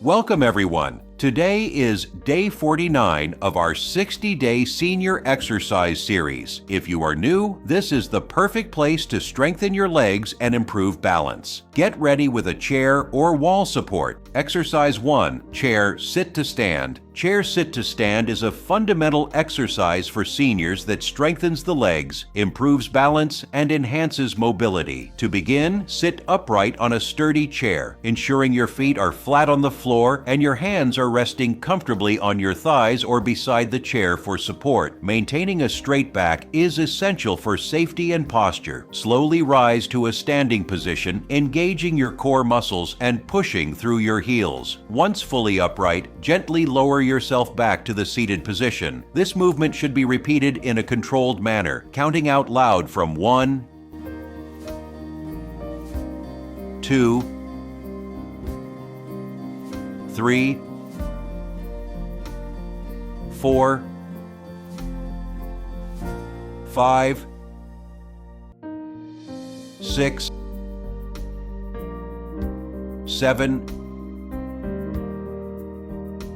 Welcome everyone. Today is day 49 of our 60-day senior exercise series. If you are new, this is the perfect place to strengthen your legs and improve balance. Get ready with a chair or wall support. Exercise 1, chair sit to stand. Chair sit to stand is a fundamental exercise for seniors that strengthens the legs, improves balance, and enhances mobility. To begin, sit upright on a sturdy chair, ensuring your feet are flat on the floor and your hands are resting comfortably on your thighs or beside the chair for support. Maintaining a straight back is essential for safety and posture. Slowly rise to a standing position, engaging your core muscles and pushing through your heels. Once fully upright, gently lower yourself back to the seated position. This movement should be repeated in a controlled manner, counting out loud from 1, 2, 3, 4, 5, 6, 7,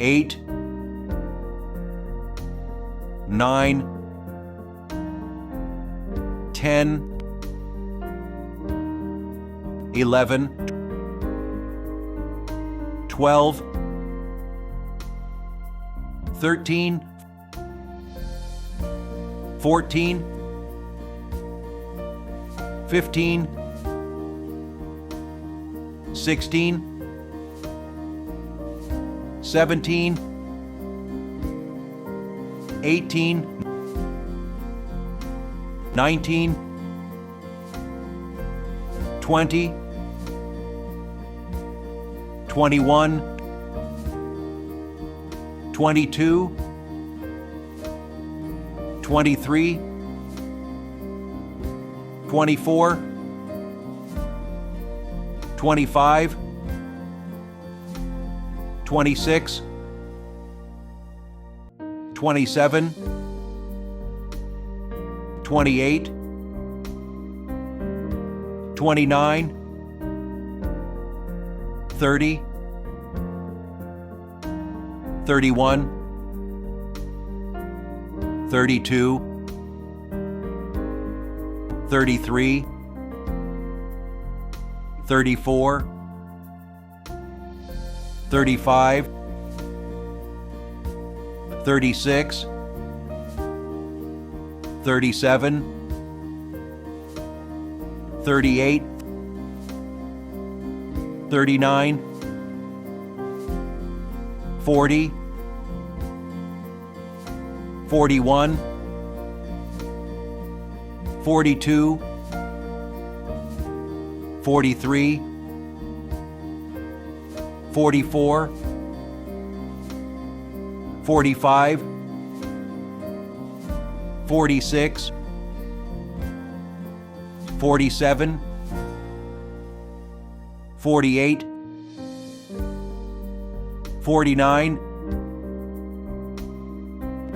8, 9, 10, 11, 12, 13, 14, 15, 16, 17, 18, 19, 20, 21, 22, 23, 24, 25, 26, 27, 28, 29, 30, 31, 32, 33, 34, 35, 36, 37, 38, 39, 40, 41, 42, 43, 44, 45, 46, 47, 48, 49,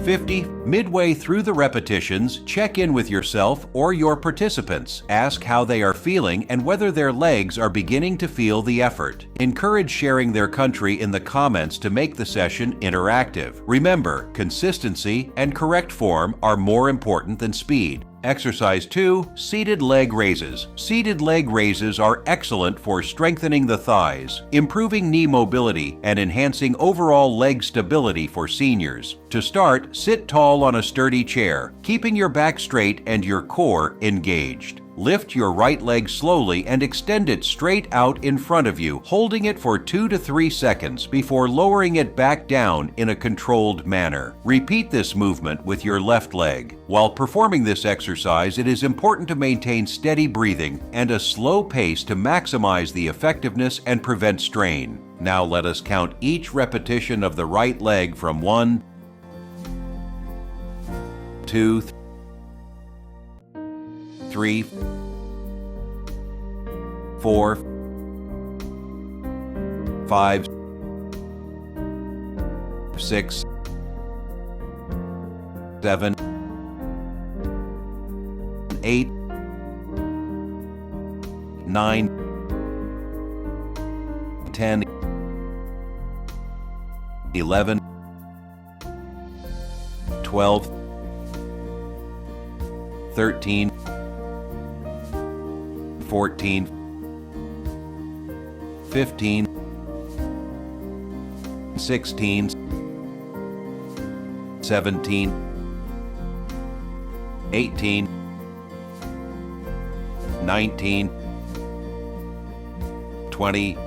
50. Midway through the repetitions, check in with yourself or your participants. Ask how they are feeling and whether their legs are beginning to feel the effort. Encourage sharing their country in the comments to make the session interactive. Remember, consistency and correct form are more important than speed. Exercise 2, seated leg raises. Seated leg raises are excellent for strengthening the thighs, improving knee mobility, and enhancing overall leg stability for seniors. To start, sit tall on a sturdy chair, keeping your back straight and your core engaged. Lift your right leg slowly and extend it straight out in front of you, holding it for 2 to 3 seconds before lowering it back down in a controlled manner. Repeat this movement with your left leg. While performing this exercise, it is important to maintain steady breathing and a slow pace to maximize the effectiveness and prevent strain. Now let us count each repetition of the right leg from 1, 2, 3, 4, 5, 6, 7, 8, 9, 10, 11, 12, 13, 14, 15, 16, 17, 18, 19, 20,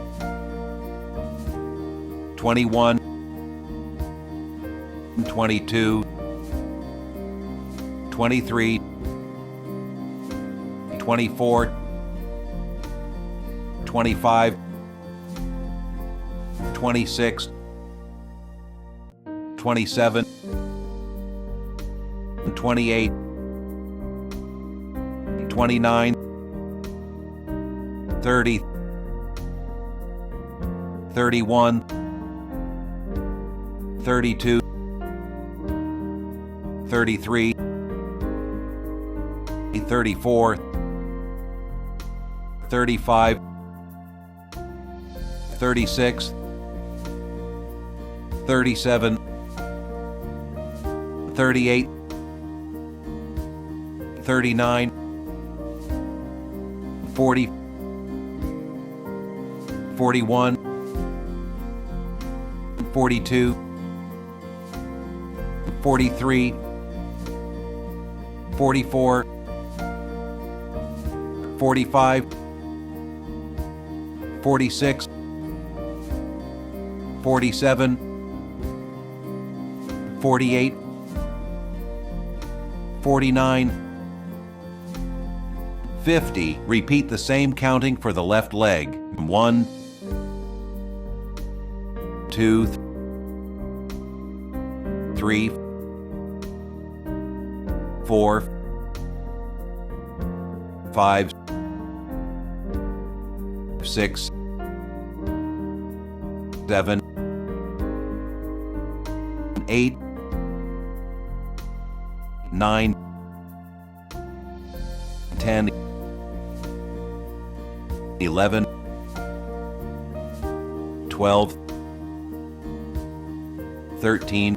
21, 22, 23, 24, 25, 26, 27, 28, 29, 30, 31, 32, 33, 34, 35, 36, 37, 38, 39, 40, 41, 42, 43, 44, 45, 46, 47, 48, 49, 50. Repeat the same counting for the left leg. 1, 2, 3, 4, 5, 6, 7, 8, 9, 10, 11, 12, 13,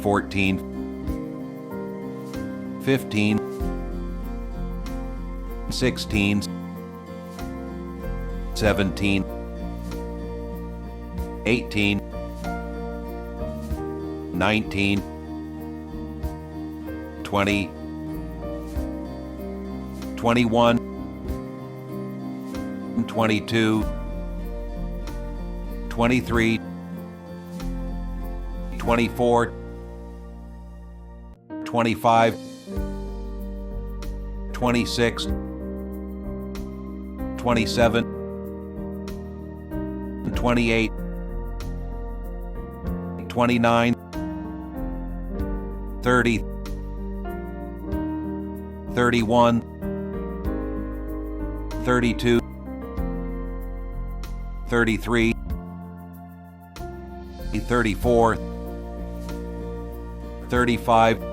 14, 15, 16, 17, 18, 19, 20, 21, 22, 23, 24, 25, 26, 27, 28, 29, 30, 31, 32, 33, 34, 35,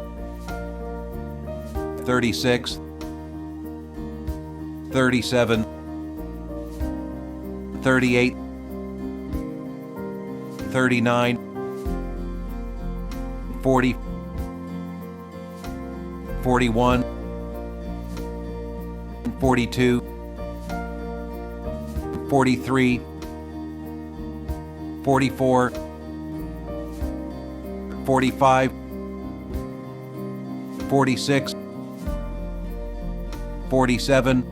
36, 37, 38, 39, 40, 41, 42, 43, 44, 45, 46, 47,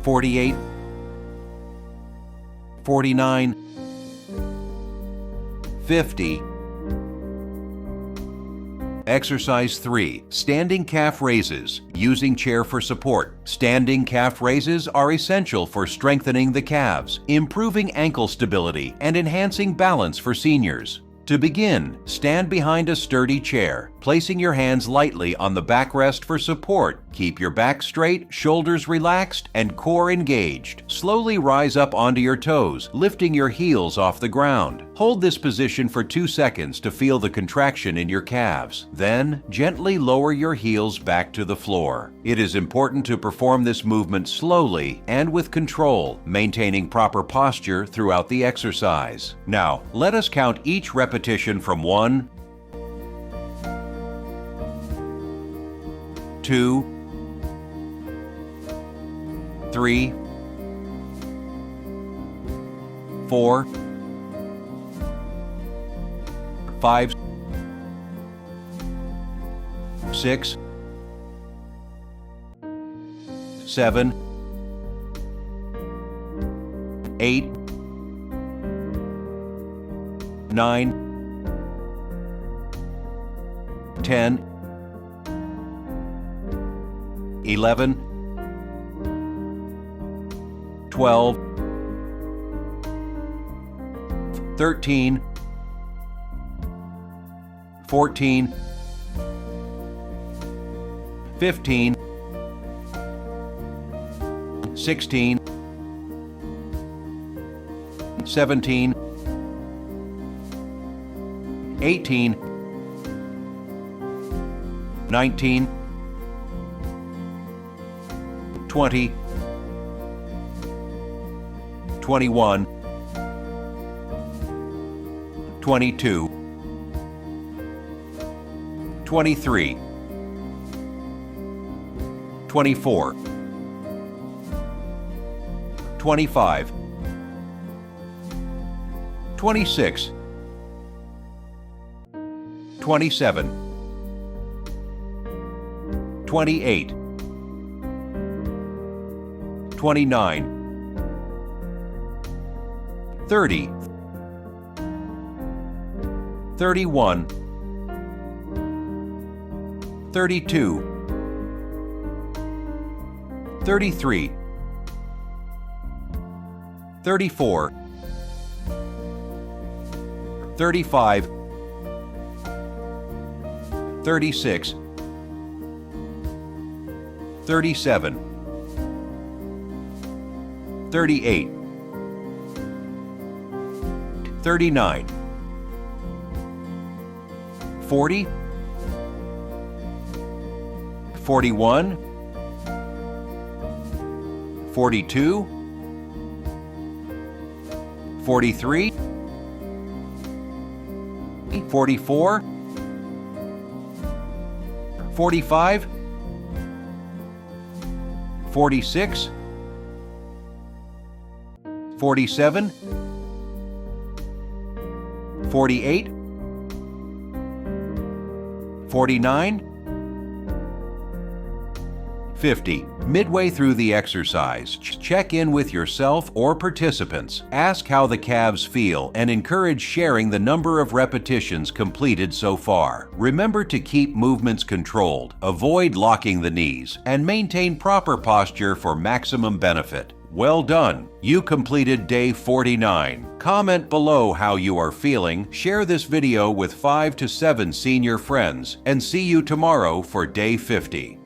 48, 49, 50. Exercise 3. Standing calf raises, using chair for support. Standing calf raises are essential for strengthening the calves, improving ankle stability, and enhancing balance for seniors. To begin, stand behind a sturdy chair, placing your hands lightly on the backrest for support. Keep your back straight, shoulders relaxed, and core engaged. Slowly rise up onto your toes, lifting your heels off the ground. Hold this position for 2 seconds to feel the contraction in your calves. Then, gently lower your heels back to the floor. It is important to perform this movement slowly and with control, maintaining proper posture throughout the exercise. Now, let us count each repetition from 1, 2, 3, 4, 5, 6, 7, 8, 9, 10, 11, 12, 13, 14, 15, 16, 17, 18, 19, 20, 21, 22, 23, 24, 25, 26, 27, 28, 29, 30, 31, 32, 33, 34, 35, 36, 37, 38, 39, 40, 41, 42, 43, 44, 45, 46, 47, 48, 49, 50. Midway through the exercise, check in with yourself or participants. Ask how the calves feel and encourage sharing the number of repetitions completed so far. Remember to keep movements controlled, avoid locking the knees, and maintain proper posture for maximum benefit. Well done! You completed day 49. Comment below how you are feeling, share this video with 5 to 7 senior friends, and see you tomorrow for day 50.